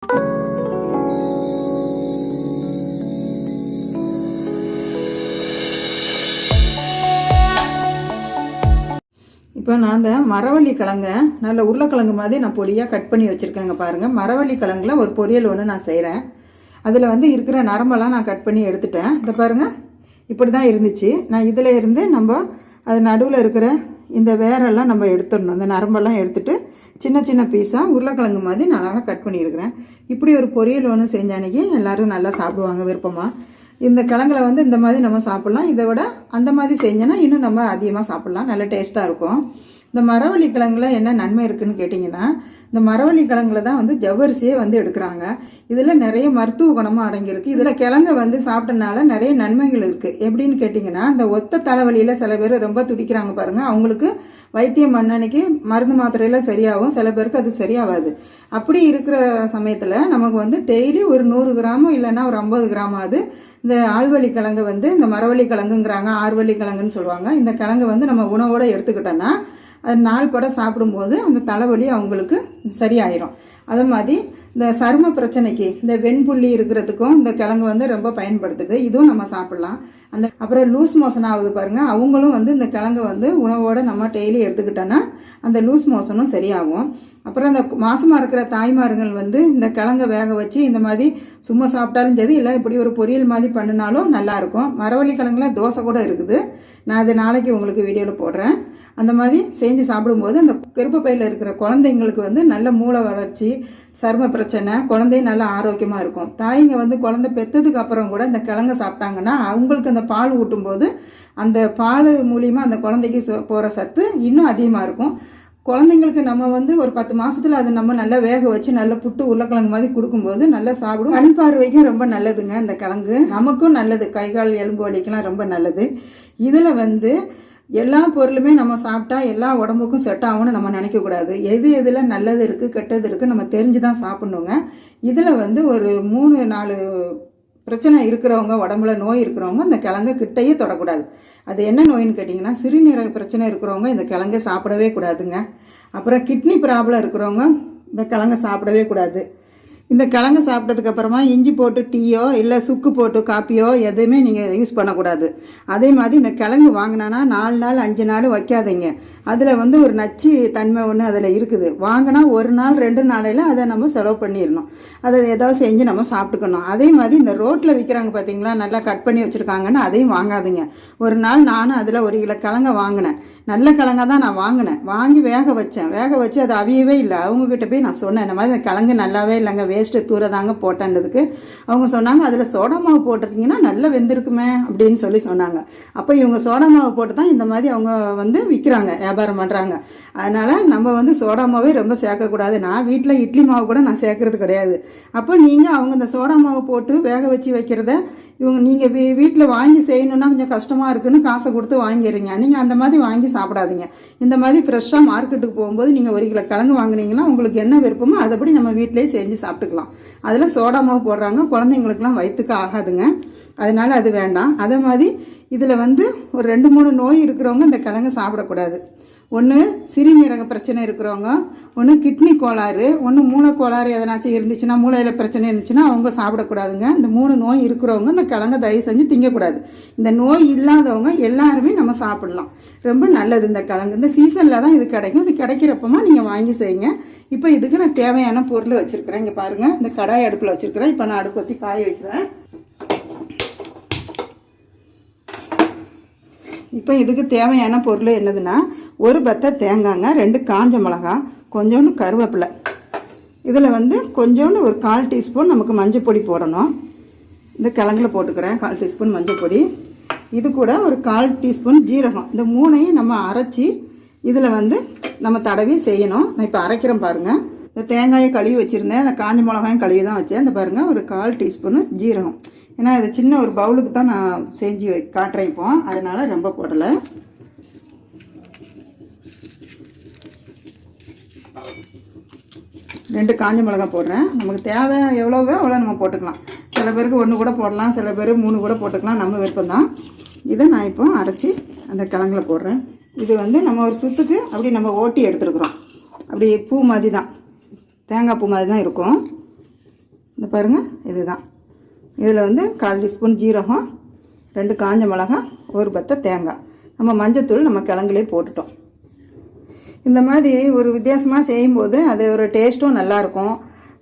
இப்போ நான் அந்த மரவள்ளி கிழங்கை நல்ல உருளைக்கிழங்கு மாதிரி நான் பொடியாக கட் பண்ணி வச்சுருக்கேங்க பாருங்கள். மரவள்ளி கிழங்குல ஒரு பொரியல் ஒன்று நான் செய்கிறேன். அதில் வந்து இருக்கிற நரம்பெல்லாம் நான் கட் பண்ணி எடுத்துட்டேன். இந்த பாருங்கள், இப்படி தான் இருந்துச்சு. நான் இதில் இருந்து நம்ம அது நடுவில் இருக்கிற இந்த வேரெல்லாம் நம்ம எடுத்துடணும். அந்த நரம்பெல்லாம் எடுத்துகிட்டு சின்ன சின்ன பீஸாக உருளைக்கிழங்கு மாதிரி நல்லா கட் பண்ணியிருக்கிறேன். இப்படி ஒரு பொரியல் ஒன்று செஞ்ச அன்றைக்கி எல்லோரும் நல்லா சாப்பிடுவாங்க விருப்பமாக. இந்த கிழங்குல வந்து இந்த மாதிரி நம்ம சாப்பிட்லாம். இதை விட அந்த மாதிரி செஞ்சோன்னா இன்னும் நம்ம அதிகமாக சாப்பிட்லாம், நல்ல டேஸ்ட்டாக இருக்கும். இந்த மரவள்ளி கிழங்குல என்ன நன்மை இருக்குதுன்னு கேட்டிங்கன்னா, இந்த மரவள்ளி கிழங்குல தான் வந்து ஜவ்வரிசியே வந்து எடுக்கிறாங்க. இதில் நிறைய மருத்துவ குணமும் அடங்கியிருக்கு. இதில் கிழங்கை வந்து சாப்பிட்டனால நிறைய நன்மைகள் இருக்குது. எப்படின்னு கேட்டிங்கன்னா, இந்த ஒத்த தலைவலியில் சில பேர் ரொம்ப துடிக்கிறாங்க பாருங்கள், அவங்களுக்கு வைத்தியம் அன்னைக்கு மருந்து மாத்திரையில் சரியாகும், சில பேருக்கு அது சரியாகாது. அப்படி இருக்கிற சமயத்தில் நமக்கு வந்து டெய்லி ஒரு 100 கிராமோ இல்லைன்னா ஒரு 50 கிராமாவது இந்த ஆழ்வள்ளி கிழங்கு வந்து இந்த மரவள்ளி கிழங்குங்கிறாங்க, ஆர்வள்ளி கிழங்குன்னு சொல்லுவாங்க. இந்த கிழங்கு வந்து நம்ம உணவோடு எடுத்துக்கிட்டோன்னா அது நாள் பட சாப்பிடும்போது அந்த தலைவலி அவங்களுக்கு சரியாயிரும். அது மாதிரி இந்த சரும பிரச்சனைக்கு இந்த வெண்புள்ளி இருக்கிறதுக்கும் இந்த கிழங்கு வந்து ரொம்ப பயன்படுத்துது. இதுவும் நம்ம சாப்பிட்லாம். அப்புறம் லூஸ் மோஷன் ஆகுது பாருங்கள், அவங்களும் வந்து இந்த கிழங்கு வந்து உணவோடு நம்ம டெய்லி எடுத்துக்கிட்டோன்னா அந்த லூஸ் மோஷனும் சரியாகும். அப்புறம் இந்த மாசமாக இருக்கிற தாய்மார்கள் வந்து இந்த கிழங்கை வேக வச்சு இந்த மாதிரி சும்மா சாப்பிட்டாலும் சரி, இல்லை இப்படி ஒரு பொரியல் மாதிரி பண்ணினாலும் நல்லாயிருக்கும். மரவள்ளி கிழங்குல தோசை கூட இருக்குது. நான் அது நாளைக்கு உங்களுக்கு வீடியோவில் போடுறேன். அந்த மாதிரி செஞ்சு சாப்பிடும்போது அந்த கர்ப்பப்பையில் இருக்கிற குழந்தைங்களுக்கு வந்து நல்ல மூளை வளர்ச்சி, சரும பிரச்சனை, குழந்தையும் நல்லா ஆரோக்கியமாக இருக்கும். தாய்ங்க வந்து குழந்தை பெற்றதுக்கு அப்புறம் கூட இந்த கிழங்கு சாப்பிட்டாங்கன்னா அவங்களுக்கு அந்த பால் ஊட்டும்போது அந்த பால் மூலிமா அந்த குழந்தைக்கு போகிற சத்து இன்னும் அதிகமாக இருக்கும். குழந்தைங்களுக்கு நம்ம வந்து ஒரு 10 மாதத்தில் அதை நம்ம நல்லா வேக வச்சு நல்லா புட்டு உருளைக்கிழங்கு மாதிரி கொடுக்கும்போது நல்லா சாப்பிடும். கண் பார்வைக்கும் ரொம்ப நல்லதுங்க இந்த கிழங்கு, நமக்கும் நல்லது, கை கால் எலும்பு வலிக்கெல்லாம் ரொம்ப நல்லது. இதில் வந்து எல்லா பொருளுமே நம்ம சாப்பிட்டா எல்லா உடம்புக்கும் செட் ஆகும்னு நம்ம நினைக்கக்கூடாது. எதில் நல்லது இருக்குது கெட்டது இருக்குது நம்ம தெரிஞ்சு தான் சாப்பிட்ணுங்க. இதில் வந்து ஒரு 3-4 பிரச்சனை இருக்கிறவங்க, உடம்புல நோய் இருக்கிறவங்க இந்த கிழங்கு கிட்டையே தொடக்கூடாது. அது என்ன நோயின்னு கேட்டிங்கன்னா, சிறுநீரக பிரச்சனை இருக்கிறவங்க இந்த கிழங்கை சாப்பிடவே கூடாதுங்க. அப்புறம் கிட்னி ப்ராப்ளம் இருக்கிறவங்க இந்த கிழங்கை சாப்பிடவே கூடாது. இந்த கிழங்கு சாப்பிட்டதுக்கப்புறமா இஞ்சி போட்டு டீயோ இல்லை சுக்கு போட்டு காப்பியோ எதுவுமே நீங்கள் யூஸ் பண்ணக்கூடாது. அதே மாதிரி இந்த கிழங்கு வாங்கினா 4 நாள் 5 நாள் வைக்காதீங்க. அதில் வந்து ஒரு நச்சு தன்மை ஒன்று அதில் இருக்குது. வாங்கினா 1 நாள் 2 நாளையில் அதை நம்ம செலவு பண்ணிடணும். அதை ஏதாவது செஞ்சு நம்ம சாப்பிட்டுக்கணும். அதே மாதிரி இந்த ரோட்டில் விற்கிறாங்க பார்த்தீங்களா, நல்லா கட் பண்ணி வச்சுருக்காங்கன்னு அதையும் வாங்காதீங்க. ஒரு நாள் நானும் அதில் 1 கிலோ கிழங்கை வாங்கினேன். நல்ல கிழங்கா தான் நான் வாங்கினேன். வாங்கி வேக வச்சு அது அவியவே இல்லை. அவங்கக்கிட்ட போய் நான் சொன்னேன், இந்த மாதிரி இந்த கிழங்கு நல்லாவே இல்லைங்க, வேஸ்ட்டு தூர தாங்க போட்டேன்றதுக்கு அவங்க சொன்னாங்க, அதில் சோடா மாவு போட்டிருக்கீங்கன்னா நல்லா வெந்திருக்குமே அப்படின்னு சொல்லி சொன்னாங்க. அப்போ இவங்க சோடா மாவு போட்டு தான் இந்த மாதிரி அவங்க வந்து விற்கிறாங்க, வியாபாரம் பண்ணுறாங்க. அதனால் நம்ம வந்து சோடா மாவே ரொம்ப சேர்க்கக்கூடாது. நான் வீட்டில் இட்லி மாவு கூட நான் சேர்க்கறது கிடையாது. அப்போ நீங்கள் அவங்க இந்த சோடா மாவு போட்டு வேக வச்சு வைக்கிறத நீங்கள் வீட்டில் வாங்கி செய்யணுன்னா கொஞ்சம் கஷ்டமாக இருக்குன்னு காசை கொடுத்து வாங்கிடுறீங்க. நீங்கள் அந்த மாதிரி வாங்கி சாப்பிடாதீங்க. இந்த மாதிரி ஃப்ரெஷ்ஷாக மார்க்கெட்டுக்கு போகும்போது நீங்கள் 1 கிலோ கிழங்கு வாங்கினீங்கன்னா உங்களுக்கு என்ன விருப்பமோ அதைப்படி நம்ம வீட்டிலேயே செஞ்சு சாப்பிட்டுக்கலாம். அதில் சோடா மாவு போடுறாங்க, குழந்தைங்களுக்குலாம் வயிற்றுக்கு ஆகாதுங்க, அதனால் அது வேண்டாம். அதே மாதிரி இதில் வந்து ஒரு 2-3 நோய் இருக்கிறவங்க இந்த கிழங்கு சாப்பிடக்கூடாது. ஒன்று சிறுநீரக பிரச்சனை இருக்கிறவங்க, ஒன்று கிட்னி கோளாறு, ஒன்று மூளை கோளாறு எதனாச்சும் இருந்துச்சுன்னா, மூளையில் பிரச்சனை இருந்துச்சுன்னா அவங்க சாப்பிடக்கூடாதுங்க. இந்த 3 நோய் இருக்கிறவங்க இந்த கிழங்கை தயவு செஞ்சு திங்கக்கூடாது. இந்த நோய் இல்லாதவங்க எல்லாருமே நம்ம சாப்பிடலாம், ரொம்ப நல்லது இந்த கிழங்கு. இந்த சீசனில் தான் இது கிடைக்கும். இது கிடைக்கிறப்பமா நீங்கள் வாங்கி செய்யுங்க. இப்போ இதுக்கு நான் தேவையான பொருள் வச்சுருக்கிறேன். இங்கே பாருங்கள், இந்த கடாய் அடுப்பில் வச்சுருக்கிறேன். இப்போ நான் அடுப்பு ஊற்றி காய வைக்கிறேன். இப்போ இதுக்கு தேவையான பொருள் என்னதுன்னா, 1 பத்தை தேங்காய்ங்க, 2 காஞ்ச மிளகா, கொஞ்சோண்டு கருவேப்பிலை. இதில் வந்து கொஞ்சோண்டு ஒரு 1/4 டீஸ்பூன் நமக்கு மஞ்சள் பொடி போடணும். இந்த கிழங்குல போட்டுக்கிறேன் 1/4 டீஸ்பூன் மஞ்சள் பொடி. இது கூட ஒரு 1/4 டீஸ்பூன் ஜீரகம். இந்த 3ஐயும் நம்ம அரைச்சி இதில் வந்து நம்ம தடவி செய்யணும். நான் இப்போ அரைக்கிறேன் பாருங்கள். இந்த தேங்காயை கழுவி வச்சுருந்தேன், அந்த காஞ்ச மிளகாயும் கழுவி தான் வச்சேன். இந்த பாருங்கள், ஒரு 1/4 டீஸ்பூன் ஜீரகம். ஏன்னா இது சின்ன ஒரு பவுலுக்கு தான் நான் செஞ்சு காட்டுறேன் இப்போ, அதனால் ரொம்ப போடலை. ரெண்டு காஞ்ச மிளகா போடுறேன். நமக்கு தேவை எவ்வளோவோ அவ்வளோ நம்ம போட்டுக்கலாம். சில பேருக்கு 1 கூட போடலாம், சில பேர் 3 கூட போட்டுக்கலாம், நம்ம விருப்பம் தான். இதை நான் இப்போ அரைச்சி அந்த கிழங்குல போடுறேன். இது வந்து நம்ம ஒரு சுத்துக்கு அப்படி நம்ம ஓட்டி எடுத்துருக்குறோம். அப்படி பூ மாதிரி தான், தேங்காய் பூ மாதிரி தான் இருக்கும். பாருங்கள் இதுதான். இதில் வந்து 1/4 டீஸ்பூன் ஜீரகம், 2 காஞ்ச மிளகாய், ஒரு பத்தை தேங்காய், நம்ம மஞ்சத்தூள் நம்ம கிழங்குலேயே போட்டுட்டோம். இந்த மாதிரி ஒரு வித்தியாசமாக செய்யும்போது அது ஒரு டேஸ்ட்டும் நல்லாயிருக்கும்.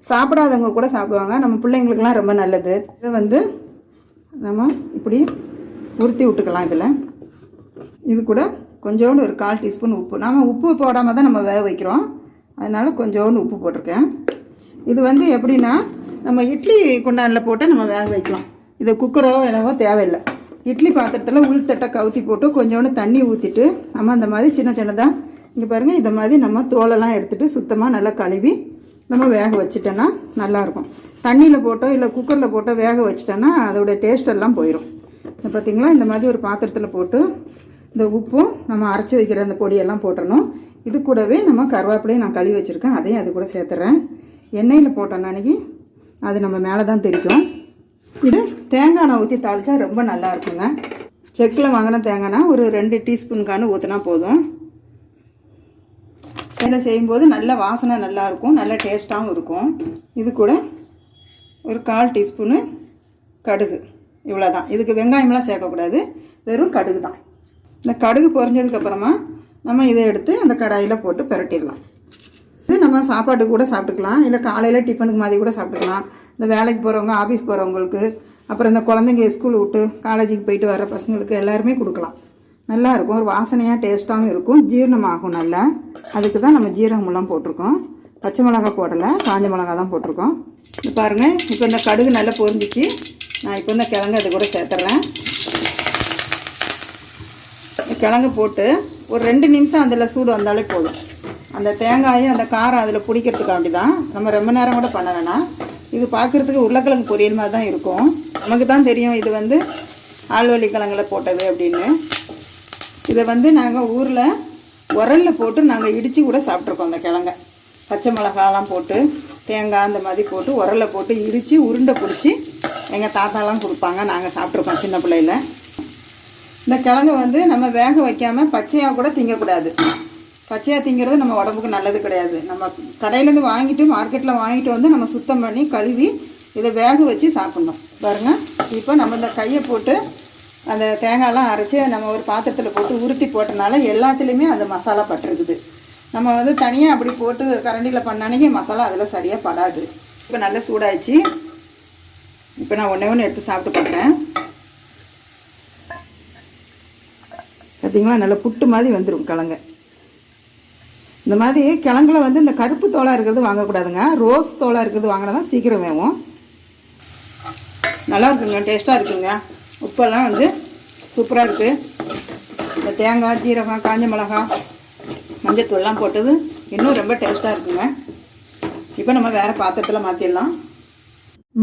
சாப்பிடாதவங்க கூட சாப்பிடுவாங்க. நம்ம பிள்ளைங்களுக்கெல்லாம் ரொம்ப நல்லது. இதை வந்து நம்ம இப்படி உருத்தி விட்டுக்கலாம். இதில் இது கூட கொஞ்சோண்டு ஒரு 1/4 டீஸ்பூன் உப்பு. நாம் உப்பு போடாமல் தான் நம்ம வேக வைக்கிறோம், அதனால் கொஞ்சோண்டு உப்பு போட்டிருக்கேன். இது வந்து எப்படின்னா நம்ம இட்லி குண்டானில் போட்டு நம்ம வேக வைக்கலாம். இது குக்கரோ என்னவோ தேவையில்லை. இட்லி பாத்திரத்தில் உள்தட்டை கவுத்தி போட்டு கொஞ்சோண்டு தண்ணி ஊற்றிட்டு நம்ம அந்த மாதிரி சின்ன சின்னதாக இங்கே பாருங்கள் இந்த மாதிரி நம்ம தோலெல்லாம் எடுத்துகிட்டு சுத்தமாக நல்லா கழுவி நம்ம வேக வச்சிட்டோன்னா நல்லாயிருக்கும். தண்ணியில் போட்டோ இல்லை குக்கரில் போட்டோ வேக வச்சிட்டோன்னா அதோடய டேஸ்டெல்லாம் போயிடும். இதை பார்த்திங்களா, இந்த மாதிரி ஒரு பாத்திரத்தில் போட்டு இந்த உப்பும் நம்ம அரைச்சி வைக்கிற அந்த பொடியெல்லாம் போட்டுடணும். இது கூடவே நம்ம கருவேப்பிலையும் நான் கழுவி வச்சுருக்கேன், அதையும் அது கூட சேர்த்துறேன். எண்ணெயில் போட்டோன்னா அன்றைக்கி அது நம்ம மேலே தான் தெரிக்கும். இது தேங்காய் எண்ணெய் ஊற்றி தாளித்தா ரொம்ப நல்லா இருக்குங்க. செக்கில் வாங்கின தேங்காய்னா ஒரு 2 டீஸ்பூனுக்கான ஊற்றினா போதும். எண்ணெய் செய்யும்போது நல்ல வாசனை நல்லாயிருக்கும், நல்ல டேஸ்ட்டாகவும் இருக்கும். இது கூட ஒரு 1/4 டீஸ்பூனு கடுகு, இவ்வளோ தான். இதுக்கு வெங்காயமெல்லாம் சேர்க்கக்கூடாது, வெறும் கடுகு தான். இந்த கடுகு பொரிஞ்சதுக்கப்புறமா நம்ம இதை எடுத்து அந்த கடாயில் போட்டு பிரட்டிடலாம். இது நம்ம சாப்பாட்டுக்கு கூட சாப்பிட்டுக்கலாம், இல்லை காலையில் டிஃபனுக்கு மாதிரி கூட சாப்பிட்டுக்கலாம். இந்த வேலைக்கு போகிறவங்க, ஆஃபீஸ் போகிறவங்களுக்கு, அப்புறம் இந்த குழந்தைங்க ஸ்கூல் விட்டு காலேஜுக்கு போயிட்டு வர பசங்களுக்கு எல்லாருமே கொடுக்கலாம். நல்லாயிருக்கும், ஒரு வாசனையாக டேஸ்ட்டாகவும் இருக்கும், ஜீரணமாகும் நல்லா. அதுக்கு தான் நம்ம ஜீரகமெல்லாம் போட்டிருக்கோம். பச்சை மிளகா போடலை, காஞ்ச மிளகா தான் போட்டிருக்கோம். இது பாருங்கள், இப்போ இந்த கடுகு நல்லா பொரிஞ்சிச்சு. நான் இப்போ இந்த கிழங்கு அது கூட சேர்த்துட்றேன். கிழங்கு போட்டு ஒரு 2 நிமிஷம் அதில் சூடு வந்தாலே போதும். அந்த தேங்காயும் அந்த காரம் அதில் பிடிக்கிறதுக்காண்டி தான். நம்ம ரொம்ப நேரம் கூட பண்ண வேணாம். இது பார்க்குறதுக்கு உருளைக்கிழங்கு பொரியல் மாதிரி தான் இருக்கும். நமக்கு தான் தெரியும் இது வந்து ஆழ்வள்ளி கிழங்கில் போட்டது அப்படின்னு. இதை வந்து நாங்கள் ஊரில் உரலில் போட்டு நாங்கள் இடித்து கூட சாப்பிட்ருக்கோம். அந்த கிழங்க பச்சை மிளகாலாம் போட்டு தேங்காய் அந்த மாதிரி போட்டு உரலில் போட்டு இடித்து உருண்டை பிடிச்சி எங்கள் தாத்தாலாம் கொடுப்பாங்க, நாங்கள் சாப்பிட்ருக்கோம் சின்ன பிள்ளையில். இந்த கிழங்கு வந்து நம்ம வேக வைக்காமல் பச்சையாக கூட திங்கக்கூடாது. பச்சையாக திங்கிறது நம்ம உடம்புக்கு நல்லது கிடையாது. நம்ம கடையிலேருந்து வாங்கிட்டு மார்க்கெட்டில் வாங்கிட்டு வந்து நம்ம சுத்தம் பண்ணி கழுவி இதை வேக வச்சு சாப்பிட்ணும். பாருங்கள், இப்போ நம்ம இந்த கையை போட்டு அந்த தேங்காயெல்லாம் அரைச்சி நம்ம ஒரு பாத்திரத்தில் போட்டு உருத்தி போட்டனால எல்லாத்துலேயுமே அந்த மசாலா பட்டிருக்குது. நம்ம வந்து தனியாக அப்படி போட்டு கரண்டியில் பண்ணானே மசாலா அதில் சரியாக படாது. இப்போ நல்லா சூடாயிடுச்சு. இப்போ நான் ஒன்று எடுத்து சாப்பிட்டு பார்க்குறேன். பார்த்திங்களா, நல்லா புட்டு மாதிரி வந்துடும் கிழங்கு. இந்த மாதிரி கிழங்குல வந்து இந்த கருப்பு தோலாக இருக்கிறது வாங்கக்கூடாதுங்க, ரோஸ் தோலாக இருக்கிறது வாங்கினா தான் சீக்கிரம் வேகும். நல்லா இருக்குங்க, டேஸ்ட்டாக இருக்குங்க. உப்பெல்லாம் வந்து சூப்பராக இருக்குது. இந்த தேங்காய், ஜீரகம், காஞ்ச மிளகாய், மஞ்சத்தூள்லாம் போட்டது இன்னும் ரொம்ப டேஸ்ட்டாக இருக்குங்க. இப்போ நம்ம வேறு பாத்திரத்தில் மாற்றிடலாம்.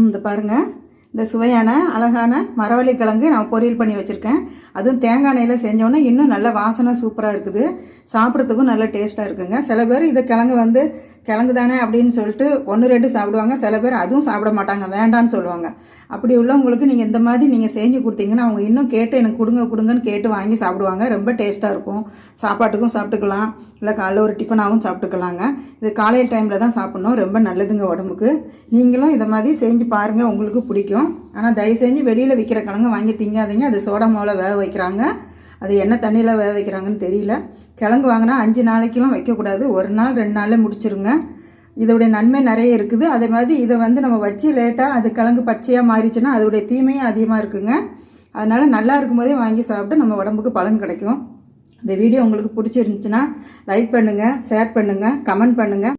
இந்த பாருங்கள், இந்த சுவையான அழகான மரவள்ளி கிழங்கு நான் பொரியல் பண்ணி வச்சுருக்கேன். அதுவும் தேங்காய் எண்ணெயில் செஞ்சோன்னே இன்னும் நல்ல வாசனை சூப்பராக இருக்குது. சாப்பிட்றதுக்கும் நல்ல டேஸ்ட்டாக இருக்குங்க. சில பேர் இதை கிழங்கு வந்து கிழங்கு தானே அப்படின்னு சொல்லிட்டு 1-2 சாப்பிடுவாங்க. சில பேர் அதுவும் சாப்பிட மாட்டாங்க, வேண்டான்னு சொல்லுவாங்க. அப்படி உள்ளவங்களுக்கு நீங்கள் இந்த மாதிரி நீங்கள் செஞ்சு கொடுத்தீங்கன்னா அவங்க இன்னும் கேட்டு எனக்கு கொடுங்கன்னு கேட்டு வாங்கி சாப்பிடுவாங்க. ரொம்ப டேஸ்ட்டாக இருக்கும். சாப்பாட்டுக்கும் சாப்பிட்டுக்கலாம், இல்லை காலைல ஒரு டிஃபனாகவும் சாப்பிட்டுக்கலாங்க. இது காலையில் டைமில் தான் சாப்பிட்ணும், ரொம்ப நல்லதுங்க உடம்புக்கு. நீங்களும் இதை மாதிரி செஞ்சு பாருங்கள், உங்களுக்கு பிடிக்கும். ஆனால் தயவு செஞ்சு வெளியில் விற்கிற கிழங்கு வாங்கி திங்காதீங்க. அது சோடா மாவில் வேக வைக்கிறாங்க, அது என்ன தண்ணியில் வேக வைக்கிறாங்கன்னு தெரியல. கிழங்கு வாங்கினா 5 நாளைக்கெலாம் வைக்கக்கூடாது, 1 நாள் 2 நாளில் முடிச்சிருங்க. இதோடைய நன்மை நிறைய இருக்குது. அதே மாதிரி இதை வந்து நம்ம வச்சு லேட்டாக அது கிழங்கு பச்சையாக மாறிச்சுன்னா அதோடைய தீமையும் அதிகமாக இருக்குங்க. அதனால் நல்லா இருக்கும்போதே வாங்கி சாப்பிட்டு நம்ம உடம்புக்கு பலன் கிடைக்கும். இந்த வீடியோ உங்களுக்கு பிடிச்சிருந்துச்சுன்னா லைக் பண்ணுங்கள், ஷேர் பண்ணுங்கள், கமெண்ட் பண்ணுங்கள்.